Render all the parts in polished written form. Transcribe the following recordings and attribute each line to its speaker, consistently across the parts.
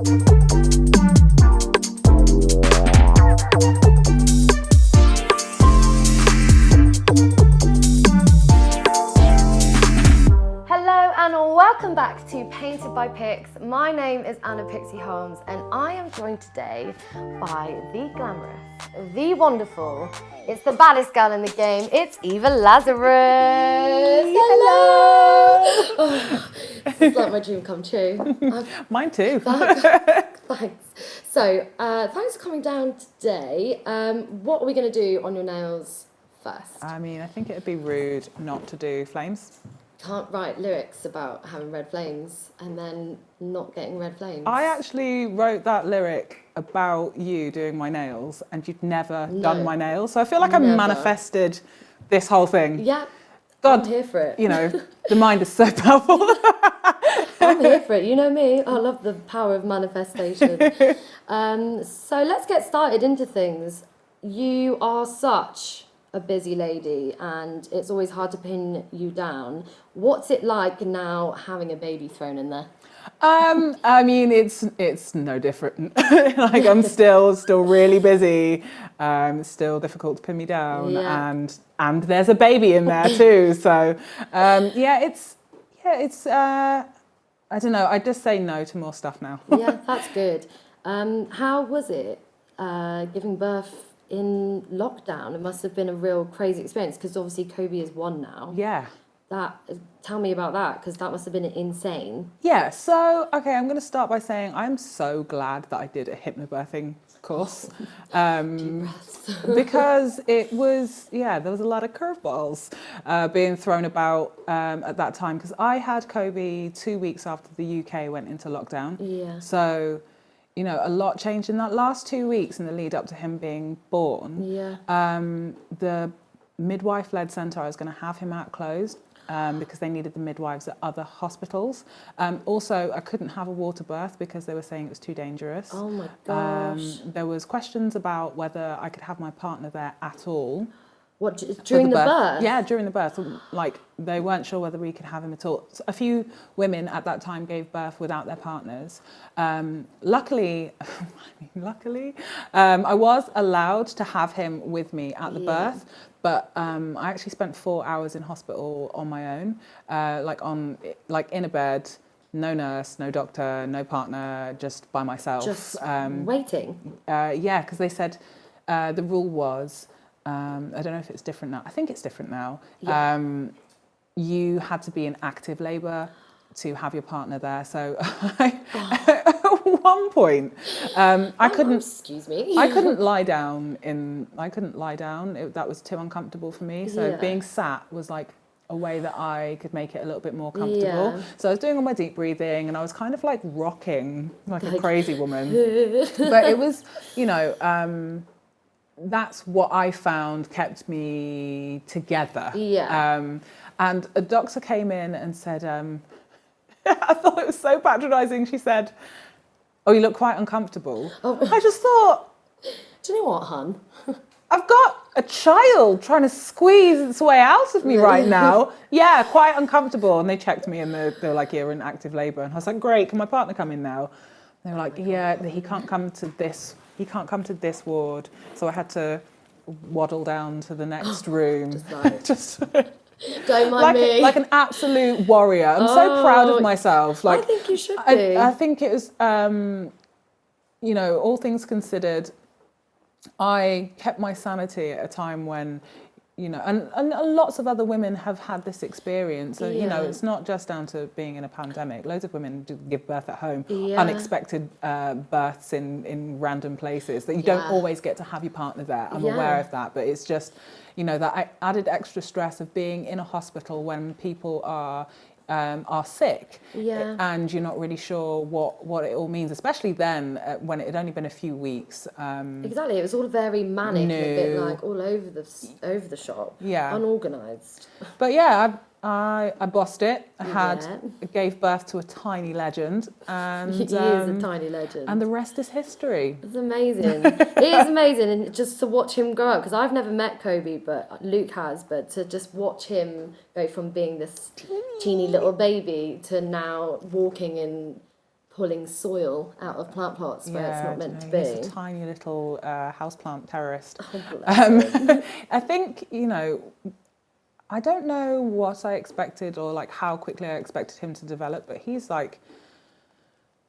Speaker 1: Welcome back to Painted by Pix. My name is Anna Pixie Holmes and I am joined today by the glamorous, the wonderful, it's the baddest girl in the game, it's Eva Lazarus. Hello! Oh, this is like my dream come true.
Speaker 2: Mine too.
Speaker 1: Thanks. So, thanks for coming down today. What are we going to do on your nails first?
Speaker 2: I mean, I think it'd be rude not to do flames.
Speaker 1: Can't write lyrics about having red flames and then not getting red flames.
Speaker 2: I actually wrote that lyric about you doing my nails and you'd never done my nails. So I feel like I manifested this whole thing.
Speaker 1: Yeah,
Speaker 2: God,
Speaker 1: I'm here for it.
Speaker 2: You know, the mind is so powerful.
Speaker 1: I'm here for it. You know me. I love the power of manifestation. So let's get started into things. You are such a busy lady and it's always hard to pin you down. What's it like now having a baby thrown in there?
Speaker 2: I mean, it's no different. Like I'm still really busy. Still difficult to pin me down, and there's a baby in there too. So it's I don't know. I just say no to more stuff now.
Speaker 1: Yeah, that's good. How was it giving birth in lockdown? It must have been a real crazy experience because obviously Kobe is 1 now.
Speaker 2: Yeah.
Speaker 1: Tell me about that because that must have been insane.
Speaker 2: Yeah, so, okay, I'm going to start by saying I'm so glad that I did a hypnobirthing course. Because it was, there was a lot of curveballs being thrown about at that time because I had Kobe 2 weeks after the UK went into lockdown.
Speaker 1: Yeah.
Speaker 2: So, you know, a lot changed in that last 2 weeks in the lead up to him being born.
Speaker 1: Yeah.
Speaker 2: The midwife-led centre, I was going to have him out closed because they needed the midwives at other hospitals. Also, I couldn't have a water birth because they were saying it was too dangerous.
Speaker 1: Oh my gosh.
Speaker 2: There was questions about whether I could have my partner there at all.
Speaker 1: What, during the birth?
Speaker 2: Yeah, during the birth. Like, they weren't sure whether we could have him at all. So a few women at that time gave birth without their partners. Luckily, I was allowed to have him with me at the birth, but I actually spent 4 hours in hospital on my own, in a bed, no nurse, no doctor, no partner, just by myself.
Speaker 1: Just waiting?
Speaker 2: Yeah, because they said the rule was, I don't know if it's different now. I think it's different now. Yeah. You had to be in active labour to have your partner there. So at one point, I couldn't.
Speaker 1: Excuse me.
Speaker 2: I couldn't lie down. That was too uncomfortable for me. So being sat was like a way that I could make it a little bit more comfortable. Yeah. So I was doing all my deep breathing and I was kind of like rocking like a crazy woman. But it was, you know. That's what I found kept me together.
Speaker 1: Yeah.
Speaker 2: And a doctor came in and said, I thought it was so patronising. She said, "Oh, you look quite uncomfortable." Oh. I just thought,
Speaker 1: do you know what, hun?
Speaker 2: I've got a child trying to squeeze its way out of me right now. Yeah, quite uncomfortable. And they checked me and they were like, "You're in active labour." And I was like, "Great, can my partner come in now?" They were like, "Yeah, he can't come to this. He can't come to this ward." So I had to waddle down to the next room. Just
Speaker 1: don't mind me.
Speaker 2: Like an absolute warrior. I'm so proud of myself. Like,
Speaker 1: I think you should be.
Speaker 2: I think it was, you know, all things considered, I kept my sanity at a time when, you know, and lots of other women have had this experience. So, you know, it's not just down to being in a pandemic. Loads of women do give birth at home, unexpected births in random places that you don't always get to have your partner there. I'm aware of that, but it's just, you know, that added extra stress of being in a hospital when people are sick and you're not really sure what it all means, especially then when it had only been a few weeks.
Speaker 1: Exactly, it was all very manic and a bit like all over the shop, unorganised.
Speaker 2: But yeah, I bossed it. I gave birth to a tiny legend, and
Speaker 1: he is a tiny legend,
Speaker 2: and the rest is history.
Speaker 1: It's amazing. It is amazing, and just to watch him grow up, because I've never met Kobe, but Luke has. But to just watch him go from being this teeny little baby to now walking in pulling soil out of plant pots where it's not meant to be.
Speaker 2: He's a tiny little houseplant terrorist.
Speaker 1: Oh, bless him.
Speaker 2: I think, I don't know what I expected or like how quickly I expected him to develop, but he's like,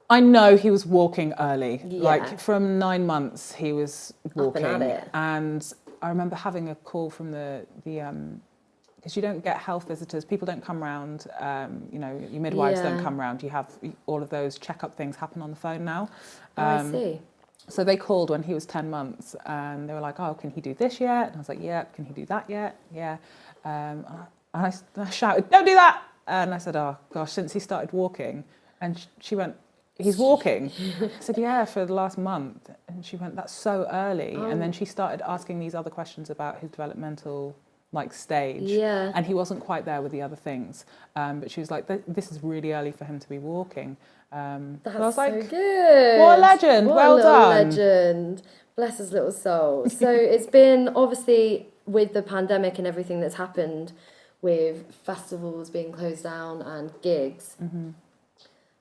Speaker 2: I know he was walking early.
Speaker 1: Yeah.
Speaker 2: Like from 9 months, he was walking.
Speaker 1: Up and at it.
Speaker 2: And I remember having a call from the because you don't get health visitors, people don't come round, your midwives don't come round. You have all of those checkup things happen on the phone now.
Speaker 1: I see.
Speaker 2: So they called when he was 10 months and they were like, oh, can he do this yet? And I was like, yeah, can he do that yet? Yeah. And I shouted, don't do that. And I said, oh gosh, since he started walking. And she went, he's walking. I said, yeah, for the last month. And she went, that's so early.
Speaker 1: Oh.
Speaker 2: And then she started asking these other questions about his developmental stage.
Speaker 1: Yeah.
Speaker 2: And he wasn't quite there with the other things. But she was like, this is really early for him to be walking.
Speaker 1: That's
Speaker 2: so I was like,
Speaker 1: so good.
Speaker 2: What a legend.
Speaker 1: What
Speaker 2: well
Speaker 1: a little
Speaker 2: done.
Speaker 1: legend. Bless his little soul. So it's been obviously with the pandemic and everything that's happened with festivals being closed down and gigs.
Speaker 2: Mm-hmm.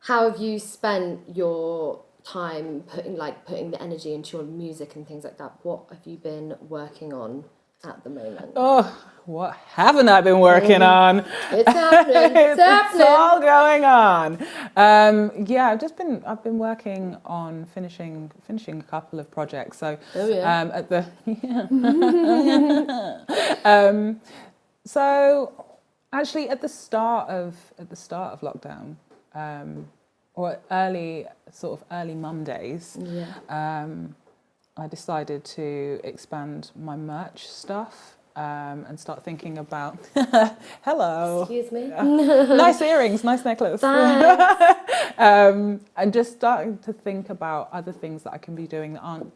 Speaker 1: How have you spent your time putting the energy into your music and things like that? What have you been working on at the moment?
Speaker 2: Oh, what haven't I been working on?
Speaker 1: It's happening. It's happening.
Speaker 2: It's all going on. I've been working on finishing a couple of projects. So so actually at the start of lockdown, or early mum days, I decided to expand my merch stuff and start thinking about hello.
Speaker 1: Excuse me.
Speaker 2: Nice earrings, nice necklace. And just starting to think about other things that I can be doing that aren't,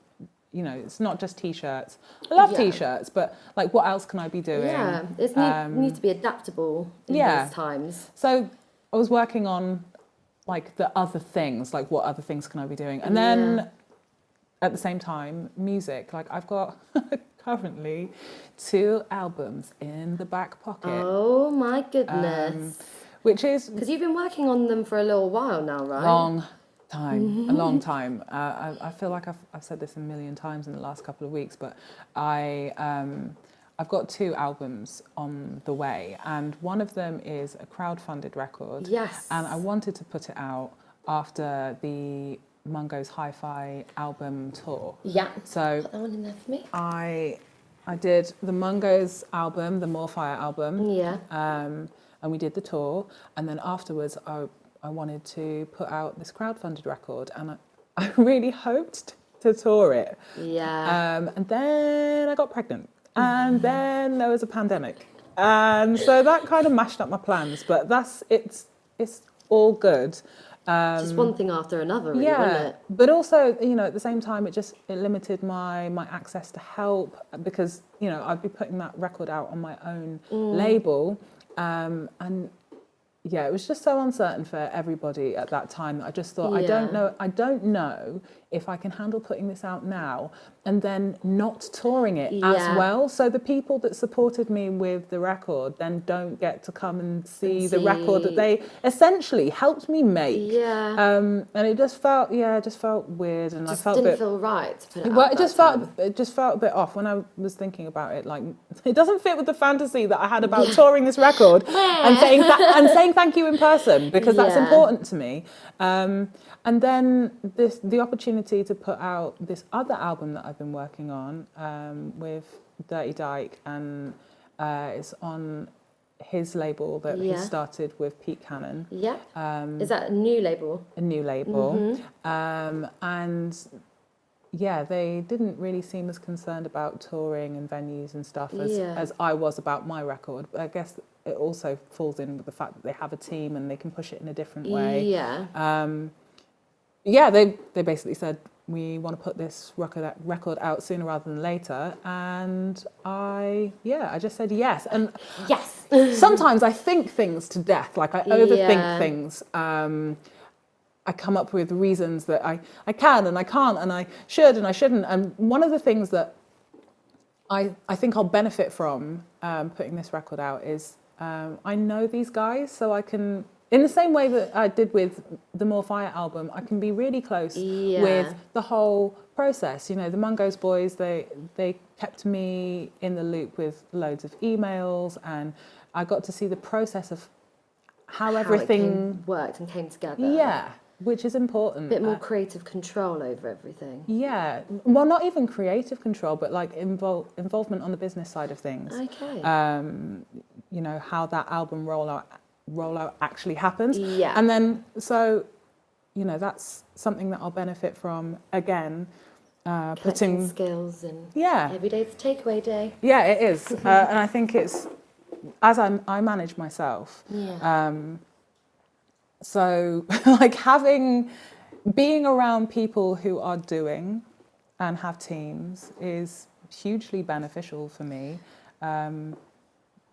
Speaker 2: it's not just t-shirts. I love t-shirts, but like what else can I be doing?
Speaker 1: Yeah, it's need to be adaptable in these times.
Speaker 2: So I was working on like the other things, like what other things can I be doing? And then at the same time, music. Like I've got currently 2 albums in the back pocket.
Speaker 1: Oh my goodness.
Speaker 2: Which is...
Speaker 1: Because you've been working on them for a little while now, right?
Speaker 2: A long time. I feel like I've said this a million times in the last couple of weeks, but I've got 2 albums on the way, and one of them is a crowdfunded record.
Speaker 1: Yes.
Speaker 2: And I wanted to put it out after the Mungo's Hi-Fi album tour.
Speaker 1: Yeah.
Speaker 2: So
Speaker 1: put that one in there for me.
Speaker 2: I did the Mungo's album, the More Fire album.
Speaker 1: Yeah.
Speaker 2: And we did the tour, and then afterwards I wanted to put out this crowdfunded record, and I really hoped to tour it.
Speaker 1: Yeah.
Speaker 2: And then I got pregnant, and then there was a pandemic, and so that kind of mashed up my plans. But it's all good.
Speaker 1: Just one thing after another, really, wasn't it?
Speaker 2: But also, at the same time, it limited my access to help, because I'd be putting that record out on my own label, and it was just so uncertain for everybody at that time that I just thought, I don't know if I can handle putting this out now and then not touring it as well. So the people that supported me with the record then don't get to come and see the record that they essentially helped me make. Yeah. And it just felt weird, and I felt
Speaker 1: didn't feel right to put it out.
Speaker 2: Well, it just felt a bit off when I was thinking about it. Like, it doesn't fit with the fantasy that I had about touring this record and saying thank you in person, because that's important to me. And then the opportunity to put out this other album that I've been working on with Dirty Dyke, and it's on his label that he started with Pete Cannon.
Speaker 1: Yeah. Is that a new label?
Speaker 2: A new label.
Speaker 1: Mm-hmm.
Speaker 2: And they didn't really seem as concerned about touring and venues and stuff as I was about my record. But I guess it also falls in with the fact that they have a team and they can push it in a different way. Yeah. They basically said, we want to put this record out sooner rather than later, and I just said yes. And
Speaker 1: yes,
Speaker 2: sometimes I think things to death, like I overthink things. I come up with reasons that I can and I can't and I should and I shouldn't. And one of the things that I think I'll benefit from putting this record out is I know these guys, so I can in the same way that I did with the More Fire album, I can be really close with the whole process. You know, the Mungo's boys, they kept me in the loop with loads of emails, and I got to see the process of how everything
Speaker 1: worked and came together.
Speaker 2: Yeah, which is important.
Speaker 1: A bit more creative control over everything.
Speaker 2: Yeah, well, not even creative control, but like involvement on the business side of things.
Speaker 1: Okay.
Speaker 2: You know, how that album rollout actually happened.
Speaker 1: Yeah.
Speaker 2: And then, so, you know, that's something that I'll benefit from again. Putting
Speaker 1: skills and every day's a takeaway day.
Speaker 2: Yeah, it is. And I think it's, as I manage myself.
Speaker 1: Yeah.
Speaker 2: So like being around people who are doing and have teams is hugely beneficial for me.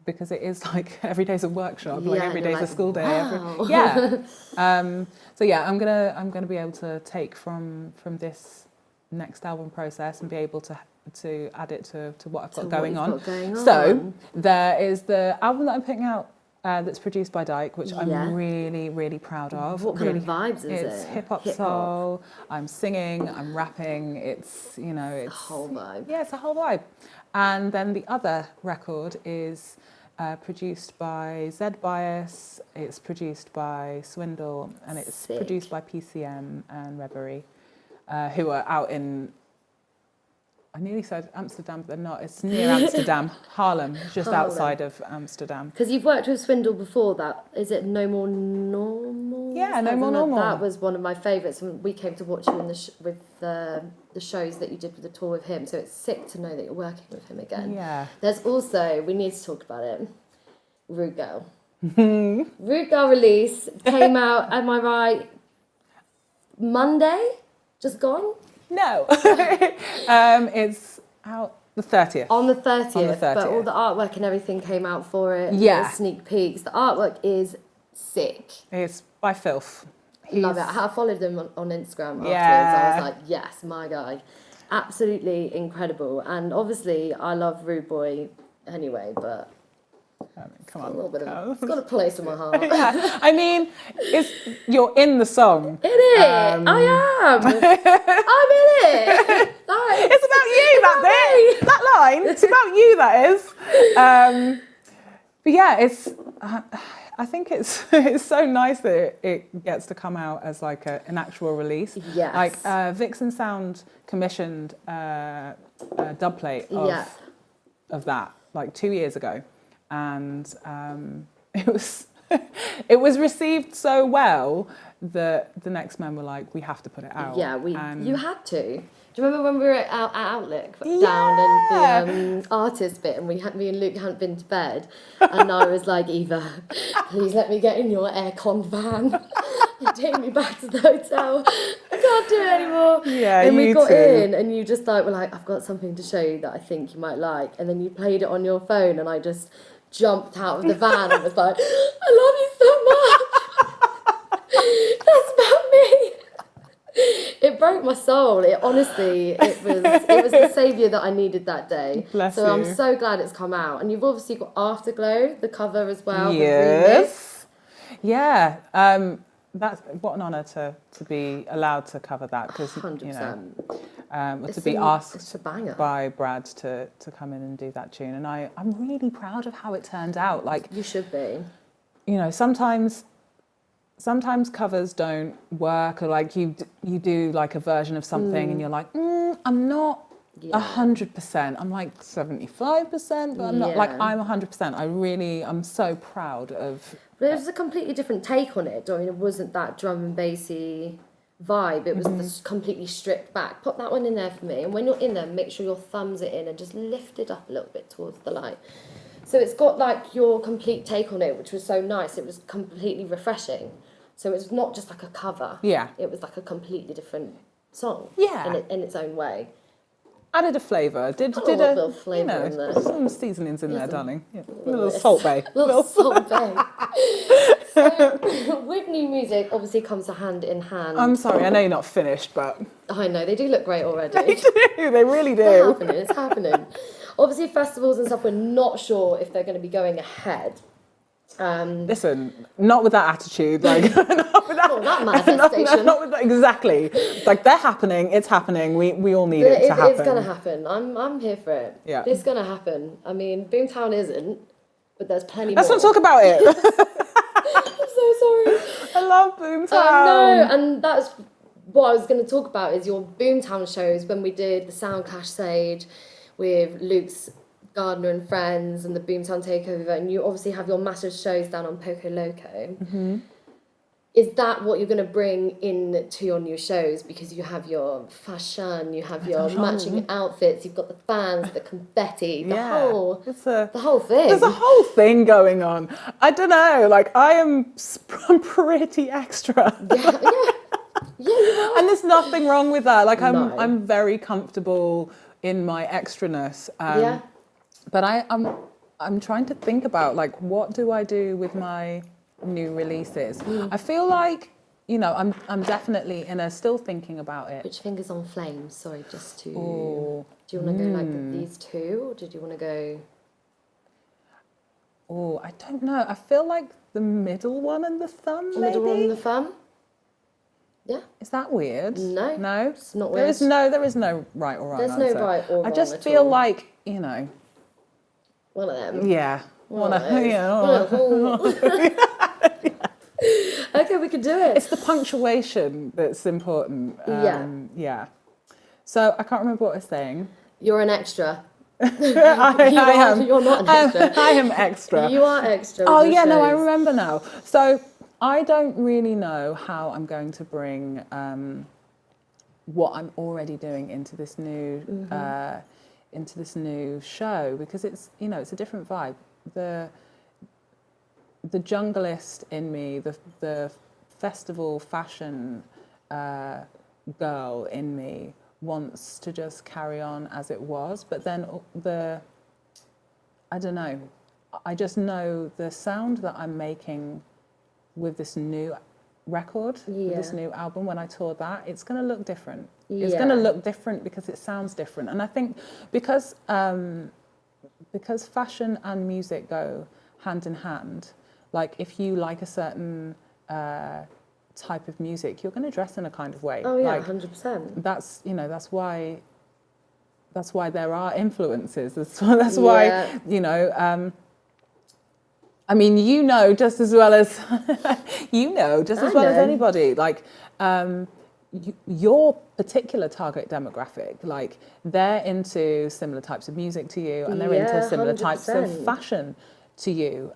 Speaker 2: Because it is like every day's a workshop, like every day's a school day.
Speaker 1: Wow.
Speaker 2: So yeah, I'm gonna be able to take from this next album process and be able to add it to what I've got going on. So there is the album that I'm putting out that's produced by Dyke, which I'm really, really proud of.
Speaker 1: What kind of vibes is it?
Speaker 2: It's hip-hop soul. I'm singing, I'm rapping. It's, you know, it's
Speaker 1: a whole vibe.
Speaker 2: Yeah, it's a whole vibe. And then the other record is produced by Zed Bias, it's produced by Swindle, and it's produced by PCM and Reverie, who are out in, I nearly said Amsterdam, but they're not. It's near Amsterdam, Haarlem, just outside of Amsterdam.
Speaker 1: Because you've worked with Swindle before. That is it. No More Normal.
Speaker 2: Yeah, No More Normal.
Speaker 1: That was one of my favourites when we came to watch you in with the shows that you did with the tour with him. So it's sick to know that you're working with him again.
Speaker 2: Yeah.
Speaker 1: There's also, we need to talk about it. Rude Girl. Rude Girl release came out. Am I right? Monday, just gone.
Speaker 2: No, it's out the 30th.
Speaker 1: On the 30th, but all the artwork and everything came out for it.
Speaker 2: Yeah.
Speaker 1: Sneak peeks. The artwork is sick.
Speaker 2: It's by Filth.
Speaker 1: Love it. I followed him on Instagram afterwards.
Speaker 2: Yeah.
Speaker 1: I was like, yes, my guy. Absolutely incredible. And obviously, I love Rude Boy anyway, but
Speaker 2: come on,
Speaker 1: a little bit of it's got a place in my heart.
Speaker 2: Yeah. I mean, you're in the song.
Speaker 1: It is. I am. I'm in it.
Speaker 2: It's about you, that line. It's about you, that is. But yeah, it's. I think it's so nice that it gets to come out as like an actual release.
Speaker 1: Yes.
Speaker 2: Like Vixen Sound commissioned a dub plate of that like 2 years ago. And it was received so well that the next men were like, we have to put it out.
Speaker 1: Yeah, you had to. Do you remember when we were at Outlook down in the artist bit, and me and Luke hadn't been to bed, and I was like, Eva, please let me get in your aircon van and take me back to the hotel. I can't do it anymore.
Speaker 2: Yeah,
Speaker 1: and we got in, and you just were like, I've got something to show you that I think you might like, and then you played it on your phone, and I just jumped out of the van and was like, I love you so much. That's about me. It broke my soul. It was the saviour that I needed that day.
Speaker 2: Bless
Speaker 1: so
Speaker 2: you.
Speaker 1: I'm so glad it's come out. And you've obviously got Afterglow, the cover as well.
Speaker 2: Yes. Yeah. That's what an honour to be allowed to cover that, because
Speaker 1: 100%.
Speaker 2: You know, to be asked by Brad to come in and do that tune, and I'm really proud of how it turned out. Like,
Speaker 1: you should be.
Speaker 2: You know, sometimes covers don't work, or like you do like a version of something and you're like, I'm not 100%. I'm like 75%, but I'm not like I'm 100%. I'm so proud of.
Speaker 1: But it was a completely different take on it. I mean, it wasn't that drum and bassy vibe. It was the completely stripped back. Put that one in there for me. And when you're in there, make sure your thumbs are in and just lift it up a little bit towards the light. So it's got like your complete take on it, which was so nice. It was completely refreshing. So it's not just like a cover.
Speaker 2: Yeah.
Speaker 1: It was like a completely different song.
Speaker 2: Yeah.
Speaker 1: In its own way.
Speaker 2: Added a flavour. Did a
Speaker 1: little flavour in there.
Speaker 2: Some seasonings in there, darling. Yeah. A little Salt Bay.
Speaker 1: Little Salt Bay. So, with new music, obviously comes hand in hand.
Speaker 2: I'm sorry, I know you're not finished, but
Speaker 1: I know they do look great already.
Speaker 2: They do. They really do.
Speaker 1: It's happening. Obviously, festivals and stuff. We're not sure if they're going to be going ahead.
Speaker 2: Listen, not with that attitude, like not with that,
Speaker 1: Not that manifestation.
Speaker 2: not with that, exactly. Like they're happening, it's happening. We all need it to happen.
Speaker 1: It's gonna happen. I'm here for it.
Speaker 2: Yeah.
Speaker 1: It's gonna happen. I mean, Boomtown isn't, but there's plenty
Speaker 2: Let's
Speaker 1: more.
Speaker 2: not talk about it.
Speaker 1: I'm so sorry.
Speaker 2: I love Boomtown.
Speaker 1: No, and that's what I was going to talk about is your Boomtown shows when we did the Sound Clash Sage with Luke's Gardner and Friends and the Boomtown Takeover, and you obviously have your massive shows down on Poco Loco.
Speaker 2: Mm-hmm.
Speaker 1: Is that what you're going to bring in to your new shows? Because you have your fashion, you have your matching outfits, you've got the fans, the confetti, the whole thing.
Speaker 2: There's a whole thing going on. I don't know, like I'm pretty extra.
Speaker 1: Yeah, you are.
Speaker 2: And there's nothing wrong with that. Like I'm very comfortable in my extraness. But I'm trying to think about like what do I do with my new releases. I feel like, you know, I'm definitely still thinking about it.
Speaker 1: Which finger's on flames? Sorry, just to. Do you want to go like with these two, or did you want to go?
Speaker 2: Oh, I don't know. I feel like the middle one and the thumb.
Speaker 1: The middle one and the thumb. Yeah.
Speaker 2: Is that weird?
Speaker 1: No.
Speaker 2: No.
Speaker 1: It's not weird.
Speaker 2: There is no right or wrong.
Speaker 1: There's
Speaker 2: answer.
Speaker 1: no right or wrong.
Speaker 2: I just
Speaker 1: at
Speaker 2: feel
Speaker 1: all.
Speaker 2: like, you know.
Speaker 1: One of them.
Speaker 2: Yeah.
Speaker 1: Okay, we can do it.
Speaker 2: It's the punctuation that's important. Yeah. So I can't remember what I was saying.
Speaker 1: You're an extra.
Speaker 2: I am.
Speaker 1: You're not an extra.
Speaker 2: I am extra.
Speaker 1: You are extra.
Speaker 2: Oh yeah, no, I remember now. So I don't really know how I'm going to bring what I'm already doing into this new show, because it's, you know, it's a different vibe. The junglist in me, the festival fashion girl in me wants to just carry on as it was, but then I don't know, I just know the sound that I'm making with this new record, with this new album, when I tour that, it's going to look different. It's going to look different because it sounds different. And I think because fashion and music go hand in hand, like if you like a certain type of music, you're going to dress in a kind of way.
Speaker 1: Oh yeah,
Speaker 2: like,
Speaker 1: 100%.
Speaker 2: That's, you know, that's why there are influences. That's why, you know, I mean, you know just as well as as anybody. Like your particular target demographic, like they're into similar types of music to you, and they're into similar 100%. Types of fashion to you.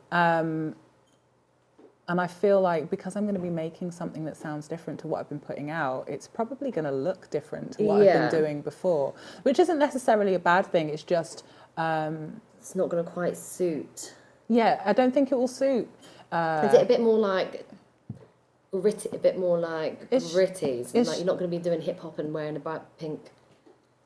Speaker 2: And I feel like because I'm going to be making something that sounds different to what I've been putting out, it's probably going to look different to what I've been doing before, which isn't necessarily a bad thing. It's just
Speaker 1: it's not going to quite suit.
Speaker 2: Yeah, I don't think it will suit.
Speaker 1: Is it a bit more like gritty? A bit more like gritty? So like you're not going to be doing hip hop and wearing a bright pink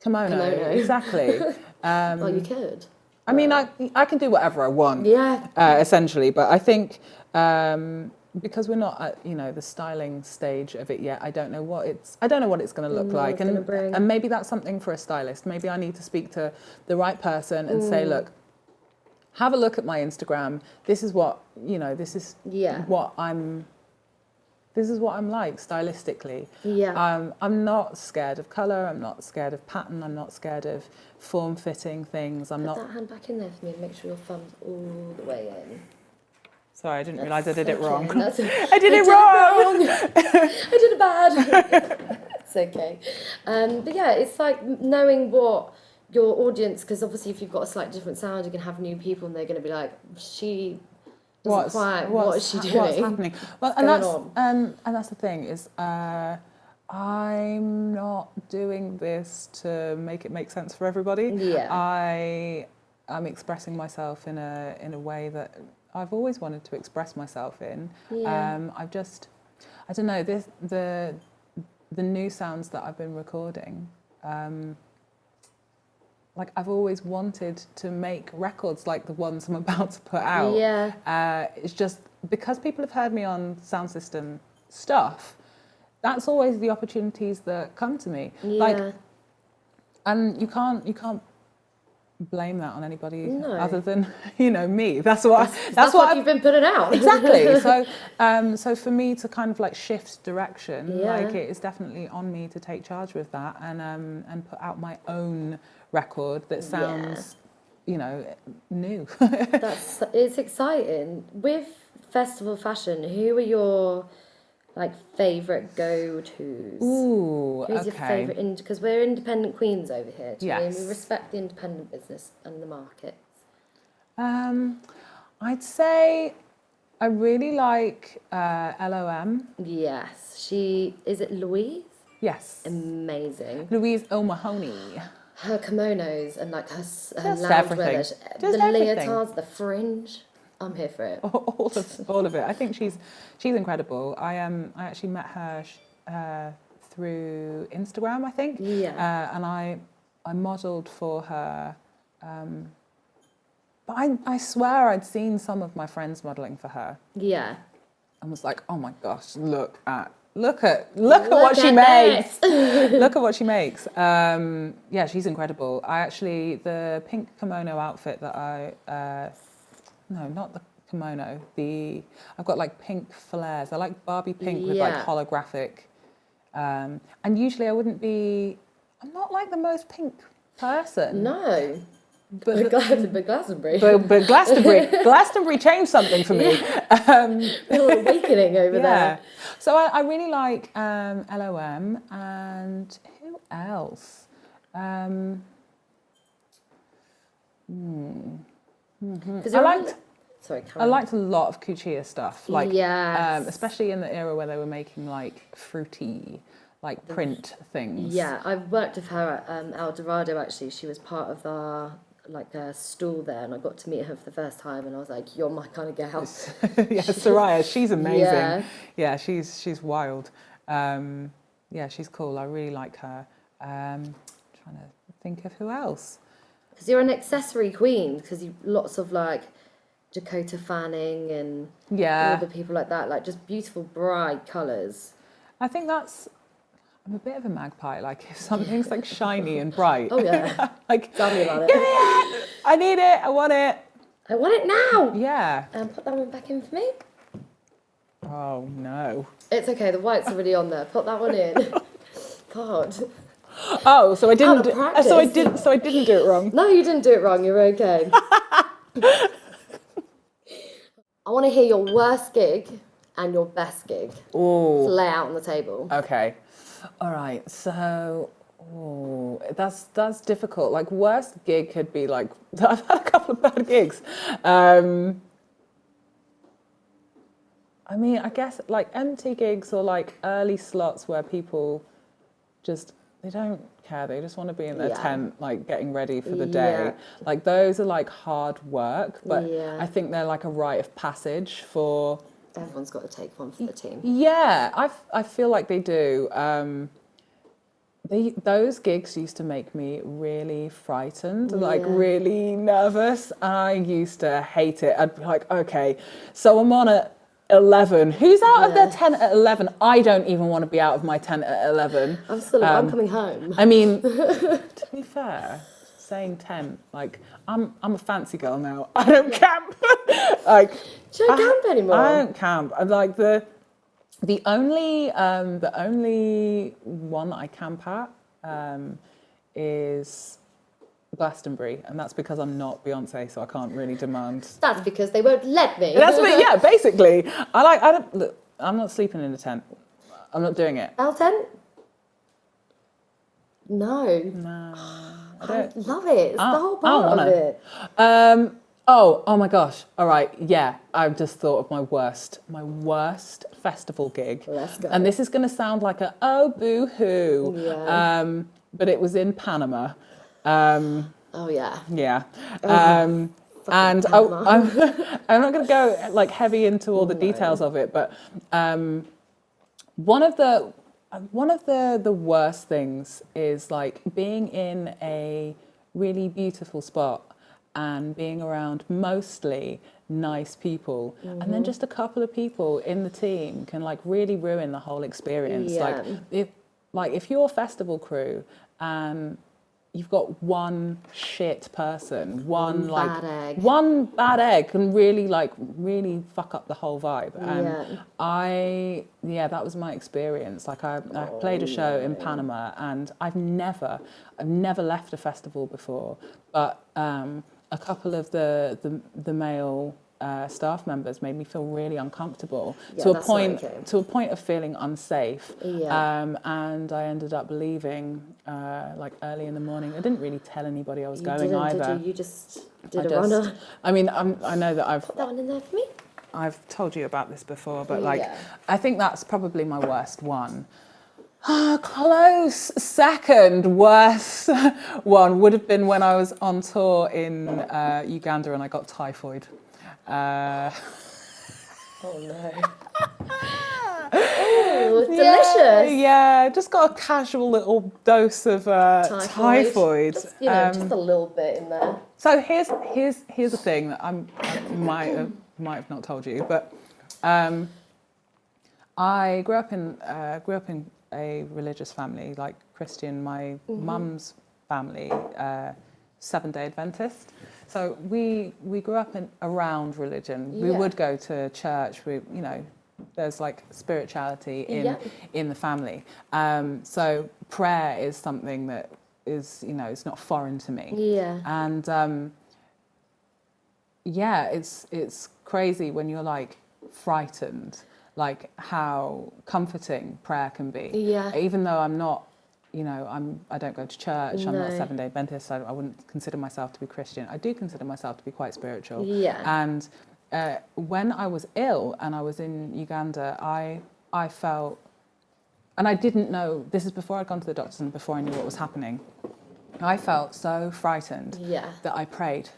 Speaker 2: kimono. Exactly.
Speaker 1: Well, you could.
Speaker 2: I mean, I can do whatever I want.
Speaker 1: Yeah.
Speaker 2: Essentially, but I think because we're not at, you know, the styling stage of it yet, I don't know what it's going to look like, and maybe that's something for a stylist. Maybe I need to speak to the right person and say, look, have a look at my Instagram. This is what, you know, this is what I'm like stylistically. Yeah. I'm not scared of colour. I'm not scared of pattern. I'm not scared of form-fitting things. Put that
Speaker 1: hand back in there for me and make sure your thumb's all the way in.
Speaker 2: Sorry, I didn't realise I did it wrong.
Speaker 1: I
Speaker 2: did it wrong.
Speaker 1: I did it bad. It's okay. But yeah, it's like knowing what your audience, because obviously if you've got a slightly different sound, you can have new people and they're going to be like, what is she doing?
Speaker 2: What's happening? Well, and that's the thing is, I'm not doing this to make it make sense for everybody. Yeah. I'm expressing myself in a way that I've always wanted to express myself in. Yeah. I don't know, the new sounds that I've been recording, like I've always wanted to make records like the ones I'm about to put out. Yeah. It's just because people have heard me on sound system stuff, that's always the opportunities that come to me. Yeah. Like, and you can't blame that on anybody
Speaker 1: No.
Speaker 2: other than me. That's what
Speaker 1: You've been putting out.
Speaker 2: Exactly. So for me to kind of like shift direction,
Speaker 1: Yeah.
Speaker 2: like it is definitely on me to take charge with that and put out my own record that sounds new.
Speaker 1: It's exciting. With festival fashion, who are your like favourite go-tos?
Speaker 2: Ooh,
Speaker 1: Who's your favourite? Because we're independent queens over here. Do you mean? We respect the independent business and the markets.
Speaker 2: I'd say I really like LOM.
Speaker 1: Yes, is it Louise?
Speaker 2: Yes.
Speaker 1: Amazing.
Speaker 2: Louise O'Mahony.
Speaker 1: Her kimonos and like her loungewear,
Speaker 2: everything.
Speaker 1: the
Speaker 2: everything.
Speaker 1: leotards, the fringe. I'm here for it.
Speaker 2: All of it. I think she's incredible. I actually met her through Instagram, I think.
Speaker 1: Yeah.
Speaker 2: And I modelled for her. But I swear I'd seen some of my friends modelling for her.
Speaker 1: Yeah.
Speaker 2: And was like, oh my gosh, look at what she makes. Look at what she makes. Yeah, she's incredible. The pink kimono outfit that no, not the kimono. I've got like pink flares. I like Barbie pink with like holographic. And usually I'm not like the most pink person.
Speaker 1: No. But Glastonbury.
Speaker 2: But Glastonbury changed something for me.
Speaker 1: A little awakening over there.
Speaker 2: So I really like LOM, and who else? I liked a lot of Couture stuff, like especially in the era where they were making like fruity, like print things.
Speaker 1: Yeah, I worked with her at El Dorado. Actually, she was part of our stall there, and I got to meet her for the first time, and I was like, "You're my kind of girl."
Speaker 2: Yeah, Soraya, she's amazing. Yeah, she's wild. Yeah, she's cool. I really like her. Trying to think of who else.
Speaker 1: Because you're an accessory queen. Because you lots of like Dakota Fanning and all the people like that, like just beautiful bright colours.
Speaker 2: I think I'm a bit of a magpie. Like if something's like shiny and bright.
Speaker 1: Oh yeah.
Speaker 2: Like
Speaker 1: tell me about it.
Speaker 2: Give me it. I need it. I want it.
Speaker 1: I want it now.
Speaker 2: Yeah.
Speaker 1: And put that one back in for me.
Speaker 2: Oh no.
Speaker 1: It's okay. The white's already on there. Put that one in. God.
Speaker 2: Oh, so I didn't. So I didn't do it wrong.
Speaker 1: No, you didn't do it wrong. You're okay. I want to hear your worst gig and your best gig.
Speaker 2: Oh.
Speaker 1: Lay out on the table.
Speaker 2: Okay. All right. So, that's difficult. Like worst gig could be like I've had a couple of bad gigs. I mean, I guess like empty gigs or like early slots where people they don't care. They just want to be in their tent, like getting ready for the day.
Speaker 1: Yeah.
Speaker 2: Like those are like hard work, but
Speaker 1: Yeah.
Speaker 2: I think they're like a rite of passage for.
Speaker 1: Everyone's got to take one for the team.
Speaker 2: Yeah, I feel like they do. Those gigs used to make me really frightened, like really nervous. I used to hate it. I'd be like, okay, so I'm on at 11. Who's out of their tent at 11? I don't even want to be out of my tent at 11.
Speaker 1: I'm coming home.
Speaker 2: I mean, to be fair, saying tent, like I'm a fancy girl now. I don't camp. Like,
Speaker 1: do you don't camp anymore?
Speaker 2: I don't camp. I'm like the only one that I camp at is Glastonbury, and that's because I'm not Beyonce, so I can't really demand.
Speaker 1: That's because they won't let me.
Speaker 2: That's me. Yeah, basically. Look, I'm not sleeping in a tent. I'm not doing it.
Speaker 1: Our tent? No. I love it. It's the whole part of it.
Speaker 2: Oh my gosh. All right. Yeah. I've just thought of my worst festival gig.
Speaker 1: Let's go.
Speaker 2: And this is going to sound like boo-hoo.
Speaker 1: Yeah.
Speaker 2: But it was in Panama.
Speaker 1: Oh yeah.
Speaker 2: Yeah. And I'm not going to go like heavy into all the details of it, but one of the worst things is like being in a really beautiful spot and being around mostly nice people, and then just a couple of people in the team can like really ruin the whole experience.
Speaker 1: Yeah.
Speaker 2: Like if you're festival crew and you've got one shit person, one
Speaker 1: bad egg
Speaker 2: can really fuck up the whole vibe. And that was my experience. Like I played a show in Panama, and I've never left a festival before, but a couple of the male staff members made me feel really uncomfortable to a point of feeling unsafe. And I ended up leaving like early in the morning. I didn't really tell anybody I was going either.
Speaker 1: Did you? You just did a runner.
Speaker 2: I mean, I know that I've
Speaker 1: put that one in there for me.
Speaker 2: I've told you about this before, but I think that's probably my worst one. Close second worst one would have been when I was on tour in Uganda and I got typhoid.
Speaker 1: Oh no. Oh, delicious.
Speaker 2: Yeah, just got a casual little dose of typhoid.
Speaker 1: Just, just a little bit in there.
Speaker 2: So here's the thing that I might have not told you, but I grew up in a religious family, like Christian. My mum's family, Seventh-day Adventist. So we grew up around religion. We would go to church. There's like spirituality in the family. So prayer is something that is, it's not foreign to me.
Speaker 1: Yeah.
Speaker 2: And it's crazy when you're like frightened, like how comforting prayer can be.
Speaker 1: Yeah.
Speaker 2: Even though I'm not, I don't go to church. I'm not a Seventh-day Adventist. I wouldn't consider myself to be Christian. I do consider myself to be quite spiritual.
Speaker 1: Yeah.
Speaker 2: And when I was ill and I was in Uganda, I felt, and I didn't know, this is before I'd gone to the doctors and before I knew what was happening. I felt so frightened that I prayed.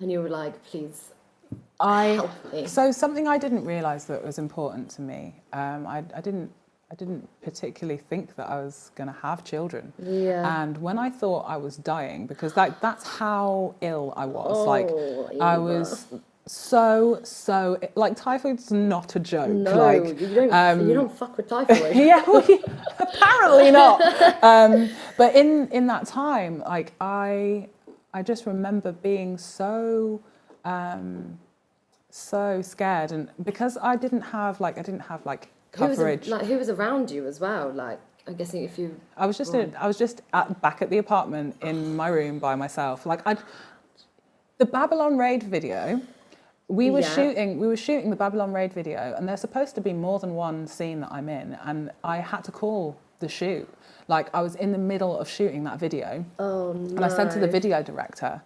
Speaker 1: And you were like, please help me.
Speaker 2: So something I didn't realise that was important to me. I didn't particularly think that I was going to have children.
Speaker 1: Yeah.
Speaker 2: And when I thought I was dying, because that's how ill I was.
Speaker 1: Eva.
Speaker 2: I was so like typhoid's not a joke.
Speaker 1: No, you don't fuck with typhoid.
Speaker 2: Apparently not. But in that time, like I just remember being so scared, and because I didn't have coverage.
Speaker 1: Who was around you as well? Like, I'm guessing if you.
Speaker 2: I was just back at the apartment in my room by myself. Like the Babylon Raid video. We were shooting the Babylon Raid video, and there's supposed to be more than one scene that I'm in, and I had to call the shoot. Like I was in the middle of shooting that video.
Speaker 1: Oh no.
Speaker 2: And I said to the video director,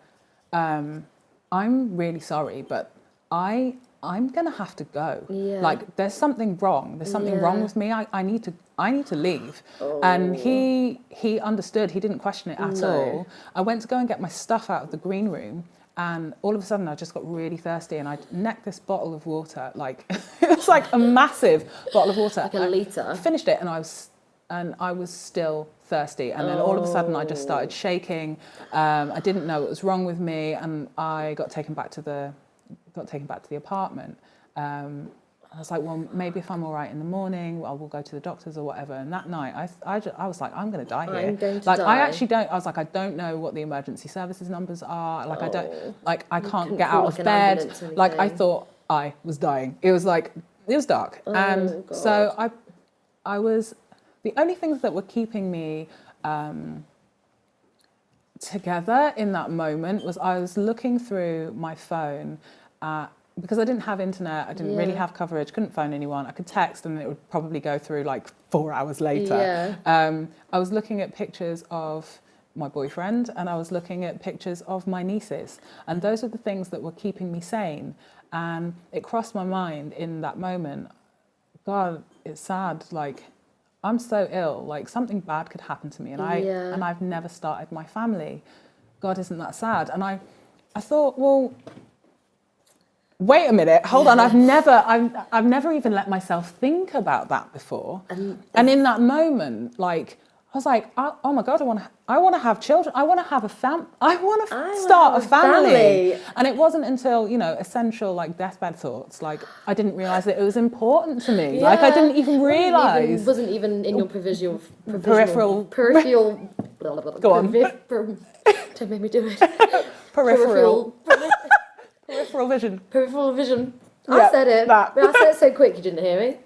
Speaker 2: I'm really sorry, but I'm gonna have to go.
Speaker 1: Yeah.
Speaker 2: Like there's something wrong. There's something wrong with me. I need to leave.
Speaker 1: Oh.
Speaker 2: And he understood. He didn't question it at all. I went to go and get my stuff out of the green room, and all of a sudden I just got really thirsty, and I necked this bottle of water. Like it was like a massive bottle of water.
Speaker 1: Like a litre.
Speaker 2: I finished it, and I was still thirsty, and then all of a sudden I just started shaking. I didn't know what was wrong with me, and I got taken back to the apartment. I was like, well, maybe if I'm all right in the morning, we'll go to the doctors or whatever. And that night, I was like, I'm going to die here.
Speaker 1: I'm going to
Speaker 2: die.
Speaker 1: I
Speaker 2: actually don't. I was like, I don't know what the emergency services numbers are. Like, I can't get out of bed. Like, I thought I was dying. It was dark. And
Speaker 1: God.
Speaker 2: So I was, the only things that were keeping me together in that moment was I was looking through my phone because I didn't have internet, I didn't really have coverage, couldn't phone anyone. I could text and it would probably go through like 4 hours later. I was looking at pictures of my boyfriend, and I was looking at pictures of my nieces, and those are the things that were keeping me sane. And it crossed my mind in that moment, God, it's sad, like I'm so ill, like something bad could happen to me, and I've never started my family. God, isn't that sad? And I thought, well, wait a minute, hold on. I've never even let myself think about that before. And in that moment, like I was like, oh my God, I want to have children. I want to have I want to start a family. And it wasn't until, essential like deathbed thoughts, like I didn't realize that it was important to me. Like I didn't even realize.
Speaker 1: It wasn't even in your peripheral
Speaker 2: Go on.
Speaker 1: Don't make me do it.
Speaker 2: Peripheral vision.
Speaker 1: Peripheral vision.
Speaker 2: Yeah,
Speaker 1: I said it.
Speaker 2: that.
Speaker 1: But I said it so quick you didn't hear me.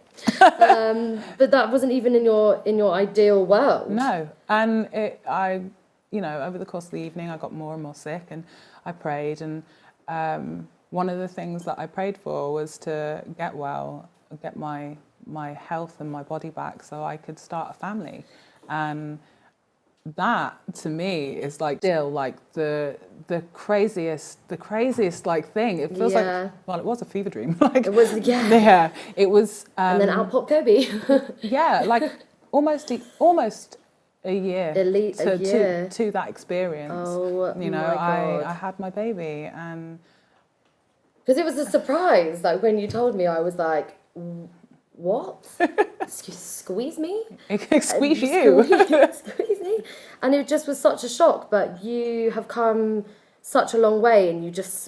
Speaker 1: But that wasn't even in your ideal world.
Speaker 2: No, and over the course of the evening, I got more and more sick, and I prayed, and one of the things that I prayed for was to get well, get my health and my body back, so I could start a family, and that to me is like still like the craziest like thing. It feels like, well, it was a fever dream. Like
Speaker 1: it was,
Speaker 2: yeah, it was.
Speaker 1: And then out popped Kobe.
Speaker 2: Yeah, like almost a year to that experience.
Speaker 1: Oh,
Speaker 2: you know,
Speaker 1: my God.
Speaker 2: I had my baby, and
Speaker 1: because it was a surprise. Like when you told me, I was like, what? Squeeze me?
Speaker 2: Squeeze you.
Speaker 1: Squeeze me? And it just was such a shock, but you have come such a long way, and you just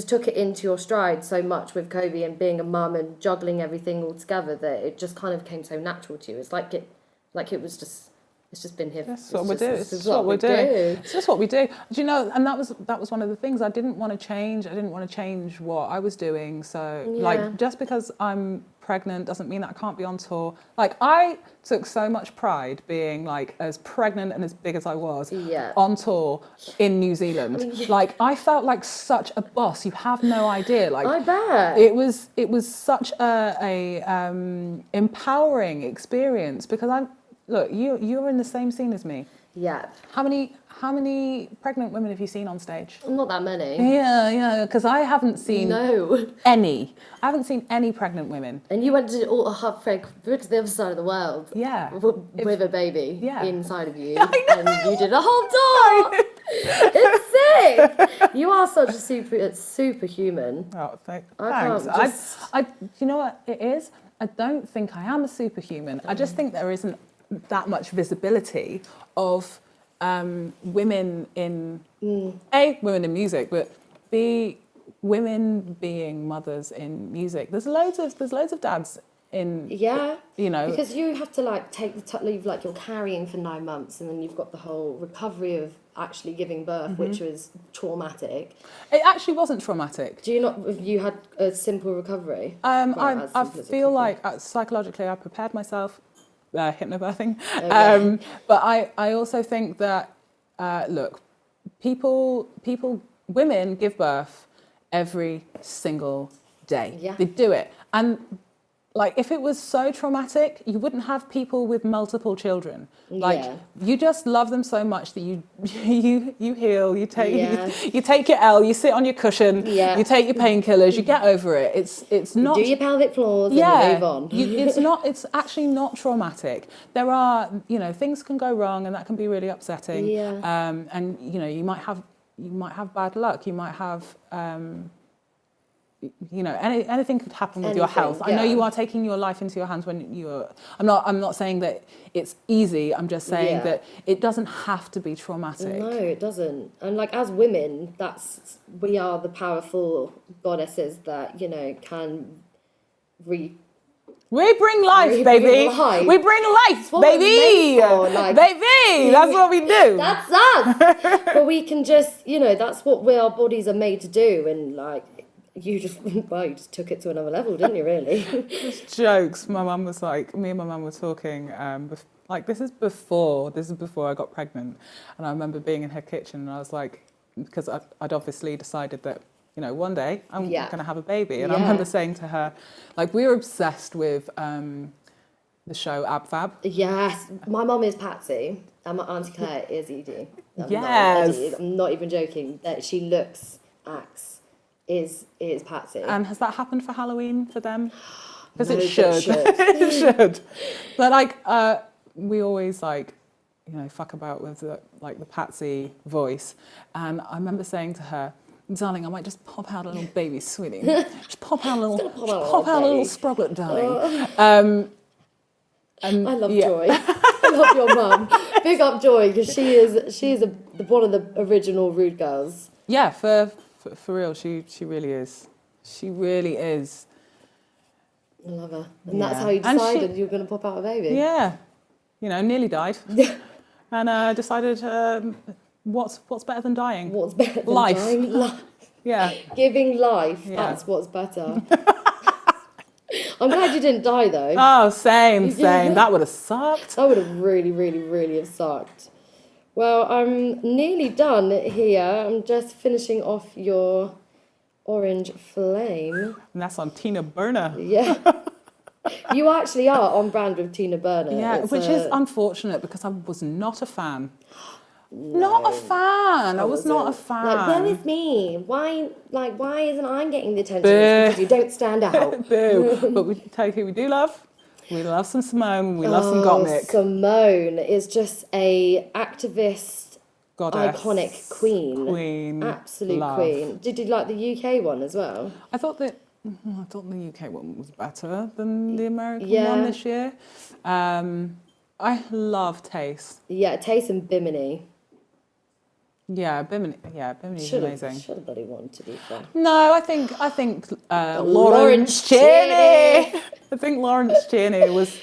Speaker 1: took it into your stride so much with Kobe and being a mum and juggling everything all together that it just kind of came so natural to you. It's like it was just, it's just been here.
Speaker 2: That's what we do. It's just what we do. It's just what we do. Do you know? And that was one of the things I didn't want to change. I didn't want to change what I was doing. So like, just because I'm pregnant doesn't mean that I can't be on tour. Like, I took so much pride being like as pregnant and as big as I was on tour in New Zealand. Like, I felt like such a boss. You have no idea. Like,
Speaker 1: I bet
Speaker 2: it was such a empowering experience, because look, you're in the same scene as me.
Speaker 1: Yeah.
Speaker 2: How many pregnant women have you seen on stage?
Speaker 1: Not that many.
Speaker 2: Yeah, because I haven't seen any. I haven't seen any pregnant women.
Speaker 1: And you went to the other side of the world.
Speaker 2: Yeah.
Speaker 1: With a baby inside of you.
Speaker 2: I know.
Speaker 1: And you did a whole tour. It's sick. You are such a superhuman.
Speaker 2: Oh, thanks. You know what it is? I don't think I am a superhuman. I just think there isn't that much visibility of women in women in music, but B, women being mothers in music. There's loads of dads in you know,
Speaker 1: because you have to like take the leave, like you're carrying for 9 months, and then you've got the whole recovery of actually giving birth, which was traumatic.
Speaker 2: It actually wasn't traumatic.
Speaker 1: Do you not? Have you had a simple recovery?
Speaker 2: I feel like psychologically I prepared myself. Hypnobirthing. But I also think that, look, women give birth every single day. Yeah. They do it. And like, if it was so traumatic, you wouldn't have people with multiple children. Like, you just love them so much that you heal, you take your L, you sit on your cushion, you take your painkillers, you get over it. It's not.
Speaker 1: You do your pelvic floors and you move on.
Speaker 2: It's actually not traumatic. There are, things can go wrong, and that can be really upsetting. Yeah. And you might have bad luck. You might have. Anything could happen with your health. I know you are taking your life into your hands when you're. I'm not saying that it's easy. I'm just saying that it doesn't have to be traumatic.
Speaker 1: No, it doesn't. And like, as women, we are the powerful goddesses that can
Speaker 2: We bring life, baby. We bring life, baby. Baby, that's what we do.
Speaker 1: That's us. But we can just, that's what our bodies are made to do, and like. You just took it to another level, didn't you, really?
Speaker 2: Just jokes. Me and my mum were talking, this is before I got pregnant. And I remember being in her kitchen, and I was like, because I'd obviously decided that, one day I'm going to have a baby. And I remember saying to her, like, we were obsessed with the show Ab Fab.
Speaker 1: Yes. My mum is Patsy, and my Auntie Claire is Edie. I'm not even joking. That she acts, is Patsy.
Speaker 2: And has that happened for Halloween for them? Because it should. It should. But we always fuck about with the Patsy voice. And I remember saying to her, darling, I might just pop out a little baby, sweetie. Just pop out a little sproglet, darling. And
Speaker 1: I love Joy. I love your mum. Big up Joy, because she is one of the original Rude girls.
Speaker 2: Yeah, for real, she really is. She really is.
Speaker 1: I love her. And that's how you decided you were going to pop out a baby?
Speaker 2: Yeah. Nearly died. and decided what's better than dying?
Speaker 1: What's better than
Speaker 2: Life.
Speaker 1: dying? Life.
Speaker 2: Yeah.
Speaker 1: Giving life,
Speaker 2: Yeah.
Speaker 1: that's what's better. I'm glad you didn't die though.
Speaker 2: Oh, same. That would have sucked.
Speaker 1: That would have really have sucked. Well, I'm nearly done here. I'm just finishing off your orange flame.
Speaker 2: And that's on Tina Burner.
Speaker 1: Yeah. You actually are on brand with Tina Burner.
Speaker 2: Yeah,
Speaker 1: It's
Speaker 2: which is unfortunate because I was not a fan. Not a fan. I was not a fan.
Speaker 1: Like, where is me? Why isn't I getting the attention? It's because you don't stand out.
Speaker 2: Boo. But we tell you who we do love. We love some Simone. We love some Gottmik.
Speaker 1: Simone is just a activist,
Speaker 2: Goddess.
Speaker 1: iconic queen.
Speaker 2: Queen.
Speaker 1: Absolute
Speaker 2: love.
Speaker 1: queen. Did you like the UK one as well?
Speaker 2: I thought the UK one was better than the American
Speaker 1: Yeah.
Speaker 2: one this year. I love Taste.
Speaker 1: Yeah, Taste and Bimini.
Speaker 2: Yeah, Bimini. Yeah, Bimini's amazing.
Speaker 1: Should have bloody won, to be fair.
Speaker 2: No, I think
Speaker 1: Lawrence
Speaker 2: Cheney. I think Lawrence Cheney was.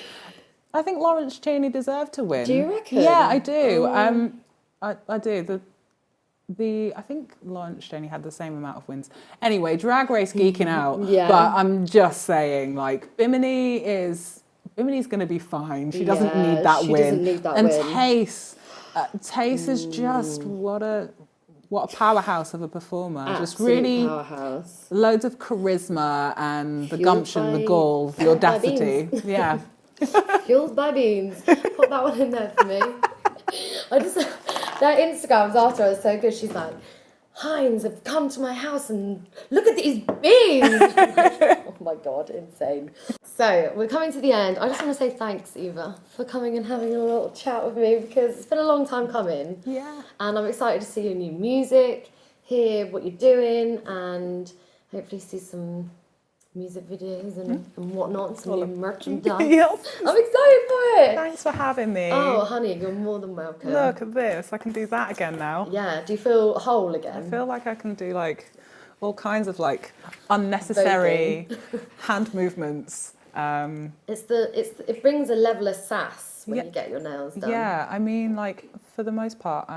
Speaker 2: I think Lawrence Cheney deserved to win.
Speaker 1: Do you reckon?
Speaker 2: Yeah, I do. I do. I think Lawrence Cheney had the same amount of wins. Anyway, Drag Race geeking out.
Speaker 1: Yeah.
Speaker 2: But I'm just saying, like, Bimini's going to be fine. She doesn't need that
Speaker 1: she
Speaker 2: win.
Speaker 1: doesn't need that
Speaker 2: and
Speaker 1: win.
Speaker 2: Tace is just what a powerhouse of a performer. Just
Speaker 1: Absolute
Speaker 2: really
Speaker 1: powerhouse.
Speaker 2: loads of charisma and the
Speaker 1: Fueled
Speaker 2: gumption,
Speaker 1: by-
Speaker 2: the gall, the
Speaker 1: fueled by
Speaker 2: audacity.
Speaker 1: beans.
Speaker 2: Yeah.
Speaker 1: Fueled by beans. Put that one in there for me. That Instagram's after was so good. She's like, Heinz have come to my house and look at these beans. Oh my God, insane. So we're coming to the end. I just want to say thanks, Eva, for coming and having a little chat with me because it's been a long time coming.
Speaker 2: Yeah.
Speaker 1: And I'm excited to see your new music, hear what you're doing, and hopefully see some music videos and whatnot, some new merchandise.
Speaker 2: Yes.
Speaker 1: I'm excited for it.
Speaker 2: Thanks for having me.
Speaker 1: Oh, honey, you're more than welcome.
Speaker 2: Look at this. I can do that again now.
Speaker 1: Yeah, do you feel whole again?
Speaker 2: I feel like I can do like all kinds of like unnecessary hand movements.
Speaker 1: It brings a level of sass when
Speaker 2: Yeah.
Speaker 1: you get your nails done.
Speaker 2: Yeah, I mean, like for the most part,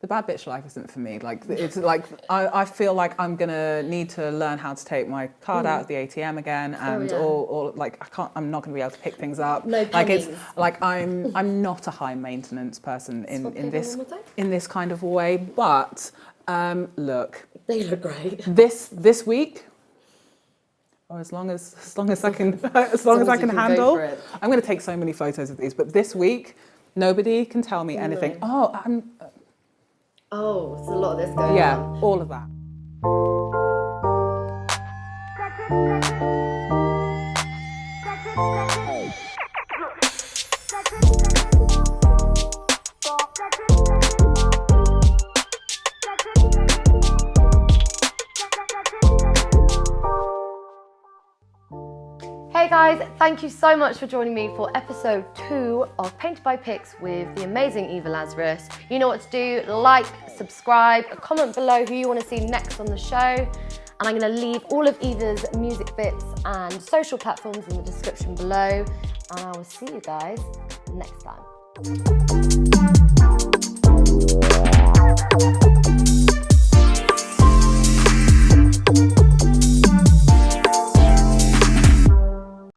Speaker 2: the bad bitch life isn't for me. Like it's like I feel like I'm gonna need to learn how to take my card out of the ATM again, and or like I'm not gonna be able to pick things up.
Speaker 1: No
Speaker 2: like
Speaker 1: pennies.
Speaker 2: it's like I'm not a high maintenance person in this kind of way. But look,
Speaker 1: They look great.
Speaker 2: this week. Or as long as I can as long as I can
Speaker 1: go
Speaker 2: handle.
Speaker 1: for it.
Speaker 2: I'm going to take so many photos of these, but this week nobody can tell me anything.
Speaker 1: No.
Speaker 2: Oh,
Speaker 1: There's a lot of this going
Speaker 2: yeah,
Speaker 1: on.
Speaker 2: all of that.
Speaker 1: Hey guys, thank you so much for joining me for episode 2 of Painted by Pix with the amazing Eva Lazarus. You know what to do, like, subscribe, comment below who you want to see next on the show. And I'm going to leave all of Eva's music bits and social platforms in the description below. And I will see you guys next time.